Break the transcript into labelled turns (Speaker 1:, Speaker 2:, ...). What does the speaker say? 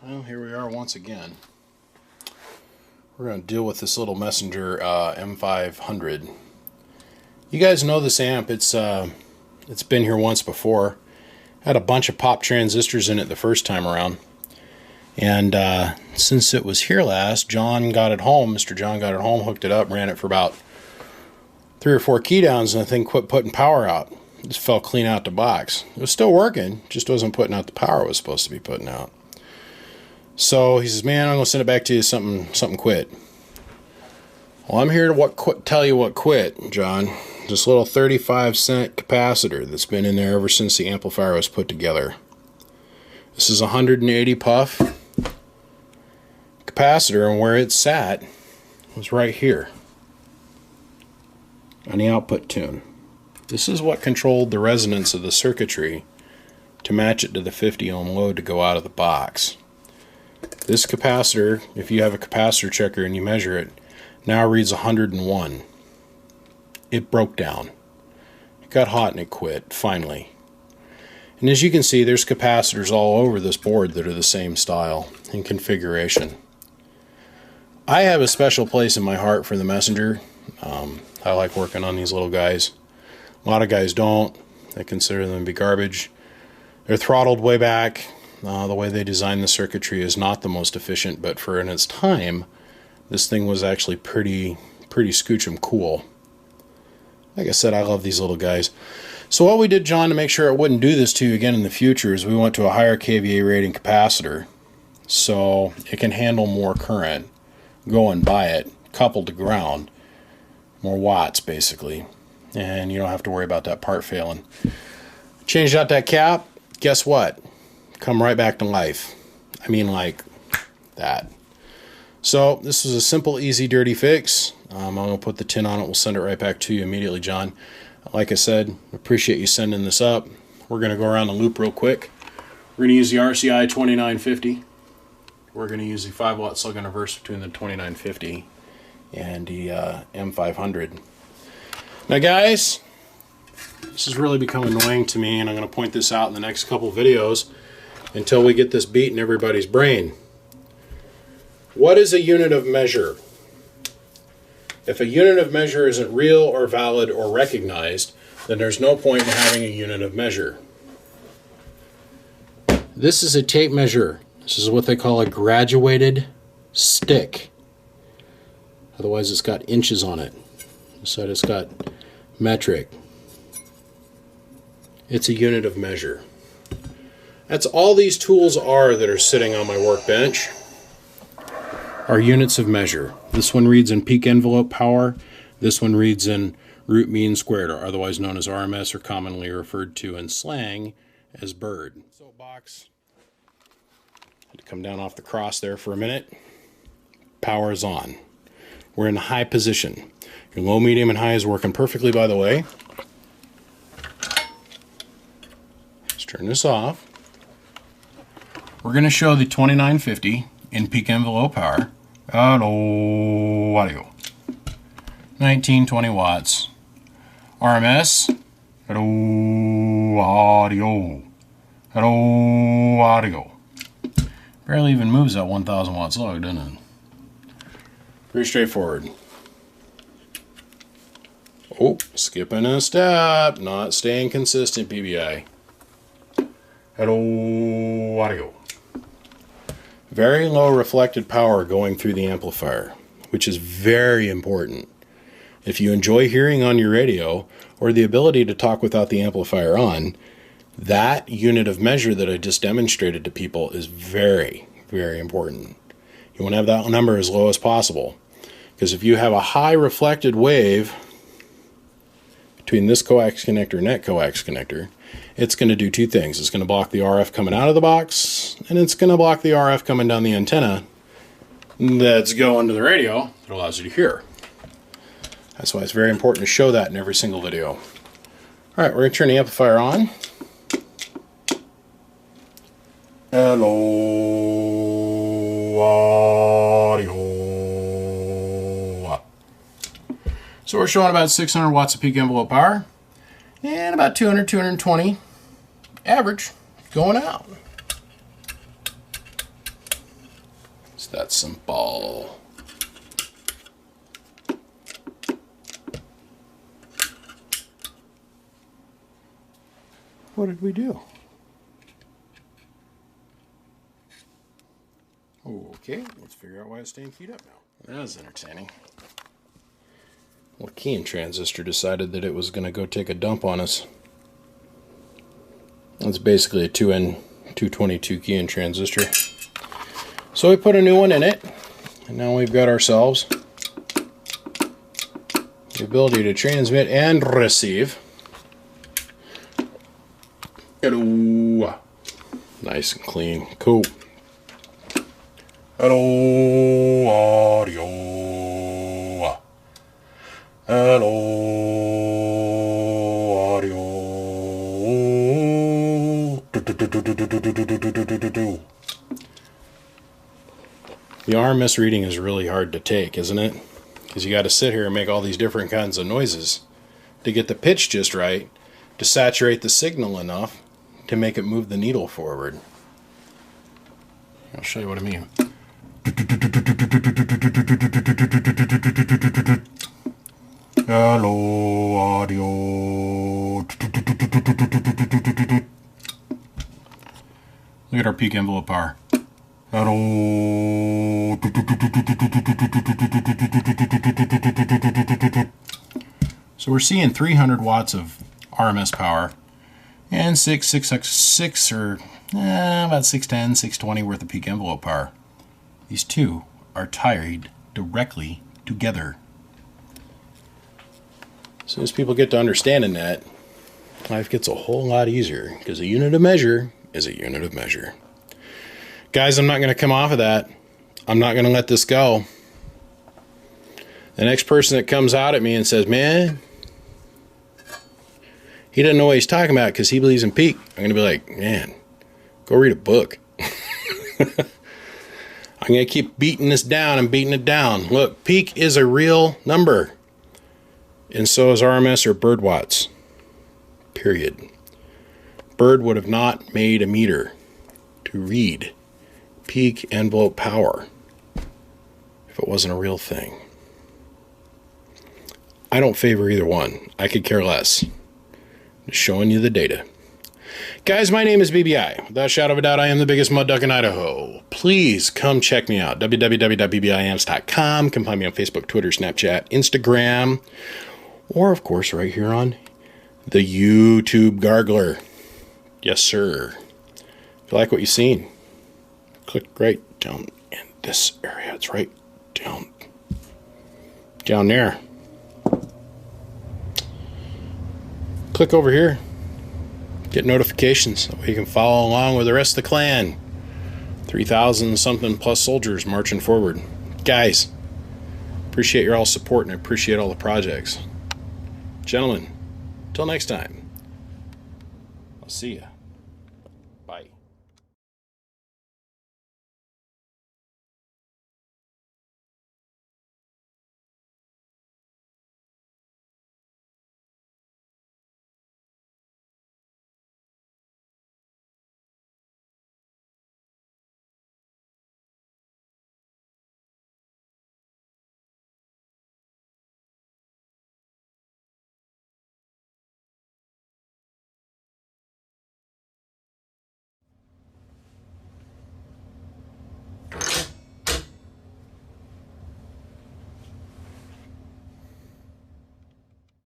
Speaker 1: Well, here we are once again. We're going to deal with this little Messenger m500. You guys know this amp. It's been here once before. Had a bunch of pop transistors in it the first time around. And since it was here last, John got it home. Mr. John got it home, hooked it up, ran it for about 3 or 4 key downs, and the thing quit putting power out. It just fell clean out the box. It was still working, just wasn't putting out the power it was supposed to be putting out. So he says, man, I'm going to send it back to you. Something quit. Well, I'm here to tell you what quit, John. This little 35-cent capacitor that's been in there ever since the amplifier was put together. This is a 180 puff capacitor, and where it sat was right here on the output tune. This is what controlled the resonance of the circuitry to match it to the 50 ohm load to go out of the box. This capacitor, if you have a capacitor checker and you measure it, now reads 101. It broke down. It got hot and it quit, finally. And as you can see, there's capacitors all over this board that are the same style and configuration. I have a special place in my heart for the Messenger. I like working on these little guys. A lot of guys don't. They consider them to be garbage. They're throttled way back. The way they designed the circuitry is not the most efficient, but for in its time, this thing was actually pretty scoochum cool. Like I said, I love these little guys. So what we did, John, to make sure it wouldn't do this to you again in the future, is we went to a higher kVA rating capacitor so it can handle more current going by it, coupled to ground. More watts, basically. And you don't have to worry about that part failing. Changed out that cap. Guess what? Come right back to life. I mean, like that. So this was a simple, easy, dirty fix. I'm going to put the tin on it. We'll send it right back to you immediately, John. Like I said, appreciate you sending this up. We're going to go around the loop real quick. We're going to use the RCI 2950. We're going to use the 5-watt slug and reverse between the 2950 and the m500. Now, guys, this has really become annoying to me, and I'm going to point this out in the next couple videos until we get this beat in everybody's brain. What is a unit of measure? If a unit of measure isn't real or valid or recognized, then there's no point in having a unit of measure. This is a tape measure. This is what they call a graduated stick. Otherwise, it's got inches on it. This side it's got metric. It's a unit of measure. That's all these tools are that are sitting on my workbench, are units of measure. This one reads in peak envelope power. This one reads in root mean squared, or otherwise known as RMS, or commonly referred to in slang as bird. Soapbox. Had to come down off the cross there for a minute. Power is on. We're in high position. Your low, medium, and high is working perfectly, by the way. Let's turn this off. We're going to show the 2950 in peak envelope power. Hello, audio. 1920 watts. RMS. Hello, audio. Hello, audio. Barely even moves that 1000 watt slug, doesn't it? Pretty straightforward. Oh, skipping a step. Not staying consistent, PBI. Hello, audio. Very low reflected power going through the amplifier, which is very important. If you enjoy hearing on your radio or the ability to talk without the amplifier on, that unit of measure that I just demonstrated to people is very, very important. You want to have that number as low as possible, because if you have a high reflected wave between this coax connector and that coax connector, it's going to do two things. It's going to block the RF coming out of the box, and it's going to block the RF coming down the antenna that's going to the radio that allows you to hear. That's why it's very important to show that in every single video. All right, we're going to turn the amplifier on. Hello, audio. So we're showing about 600 watts of peak envelope power and about 200, 220 average going out. It's that simple. What did we do? Okay, let's figure out why it's staying keyed up now. That was entertaining. Well, keying transistor decided that it was going to go take a dump on us. It's basically a 2N222 keying transistor. So we put a new one in it, and now we've got ourselves the ability to transmit and receive. Hello. Nice and clean. Cool. Hello, audio. Hello, audio. The RMS reading is really hard to take, isn't it? Because you got to sit here and make all these different kinds of noises to get the pitch just right, to saturate the signal enough to make it move the needle forward. I'll show you what I mean. Hello, audio. Look at our peak envelope power. Hello. So we're seeing 300 watts of RMS power and 6 or about 610, 620 worth of peak envelope power. These two are tied directly together. As soon as people get to understanding that, life gets a whole lot easier, because a unit of measure is a unit of measure. Guys, I'm not going to come off of that. I'm not going to let this go. The next person that comes out at me and says, man, he doesn't know what he's talking about because he believes in peak, I'm going to be like, man, go read a book. I'm going to keep beating this down and beating it down. Look, peak is a real number. And so is RMS or bird watts. Period. Bird would have not made a meter to read peak envelope power if it wasn't a real thing. I don't favor either one. I could care less. Just showing you the data. Guys, my name is BBI. Without a shadow of a doubt, I am the biggest mud duck in Idaho. Please come check me out. www.bbiamps.com. Come find me on Facebook, Twitter, Snapchat, Instagram, or, of course, right here on the YouTube Gargler. Yes, sir. If you like what you've seen, click right down in this area. It's right down there. Click over here. Get notifications. That way you can follow along with the rest of the clan. 3,000 something plus soldiers marching forward. Guys, appreciate your all support and I appreciate all the projects. Gentlemen, until next time, I'll see ya.